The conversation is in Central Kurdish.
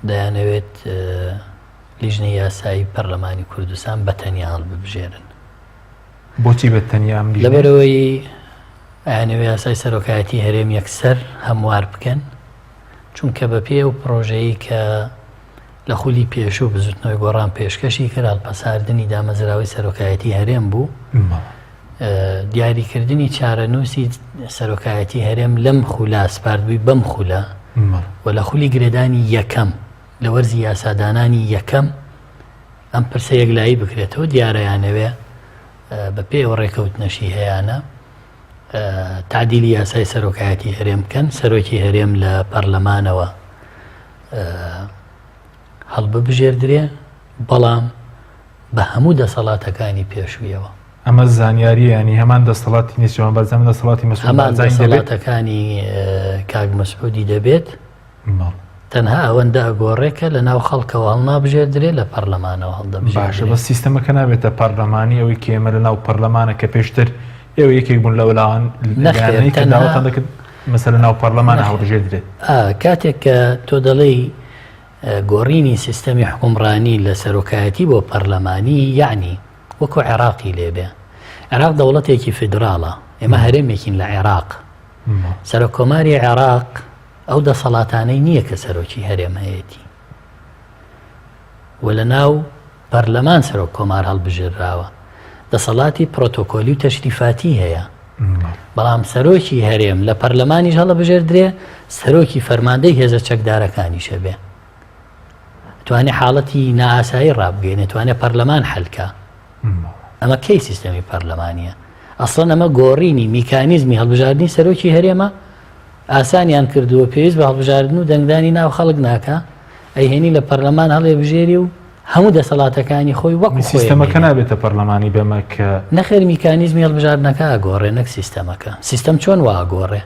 دەیانەوێت لیژنەی یاسایی پەرلەمانی کوردستان بەتەنیا هەڵببژێرن. بۆچی بەتەنیا؟ لەبەرەوەی ئەیانەوێت یاسای سەرۆکایەتی هەرێم یەکسەر هەموار بکەن، چونکە بە پێ و پرۆژەیە کە لە خولی پێشوو بزوتنەوەی گۆڕان پێشکەشی کرد، هەڵپەساردنی دامەزراوەی سەرۆکایەتی هەرێم بوو، دیاریکردنی چارەنووسی سەرۆکایەتی هەرێم لەم خولا سپاردبووی بەم خولا و لە خولی گرێدانی یەکەم لە وەرزی یاسادانانی یەکەم ئەم پرسە یەکلایی بکرێتەوە. دیارەیانەوێ بە پێوە ڕێکەوتنەشی هەیەە تعدیلی یاسای سەرۆکایەتی هەرێم بکەن، سەرۆکی هەرێم لە پەرلەمانەوە هەڵببژێردرێ، بەڵام بە هەموو دەسەڵاتەکانی پێشوویەوە. ئەمە زانیاری ینی هەمان دەسەڵاتی نیستیەوە بەرزەم دەسەڵاتی هەمان دەسەڵاتەکانی کاک مەسعودی دەبێت، تەنها ئەوەندە ئەگۆڕێکە لە ناو خەڵکەوە هەڵنابژێردرێ لە پەرلەمانەوە هەڵدەبژێت. باشە، بە سیستەمەکە نابێتە پەرلەمانی ئەوەی کێمە لە ناو پەرلەمانە کە پێشتر ئێوە یەکێک بوون لە وەلاوان داوەتان دەکرد مەسەلە ناو پەرلەمانە هەڵبژێردرێت. کاتێک کە تۆ دەڵێی گۆڕینی سیستەمی حکومڕانی لە سەرۆکایەتی بۆ پەرلەمانی، یعنی وەکو عێراقی لێبێ. عێراق دەوڵەتێکی فیدراڵە، ئێمە هەرێمێکین لە عێراق. سەرۆکۆماری عێراق ئەو دەسەڵاتانەی نییە کە سەرۆکی هەرێم هەیەی، و لە ناو پەرلەمان سەرۆک کۆمار هەڵبژێراوە، دەسەڵاتی پرۆتۆکۆلی و تەشریفاتی هەیە. بەڵام سەرۆکی هەرێم لە پەرلەمانیش هەڵبژێردرێ، سەرۆکی فەرماندەی هێزە چەکدارەکانیشە بێ، توانێت حاڵەتی نائاسایی ڕابگەێنێت، توانێت پەرلەمان حەلکە. ئەمە کەی سیستەمی پەرلەمانیە؟ ئەسڵەن ئەمە گۆڕینی میکانیزمی هەڵبژاردننی سەرۆکی هەرێمە ئاسانیان کردووە، پێویست بە هەڵبژاردن و دەنگدانی ناو خەڵک ناکە، ئەیهێنی لە پەرلەمان هەڵێ بژێری و هەموو دەسەڵاتەکانی خۆی وەکو سیستەمەکە نابێتە پەرلەمانی بەمە کە نەخێر میکانیزمی هەڵبژاردنەکە ئاگۆڕێ، نەک سیستەمەکە. سیستەم چۆن وا ئاگۆڕێ؟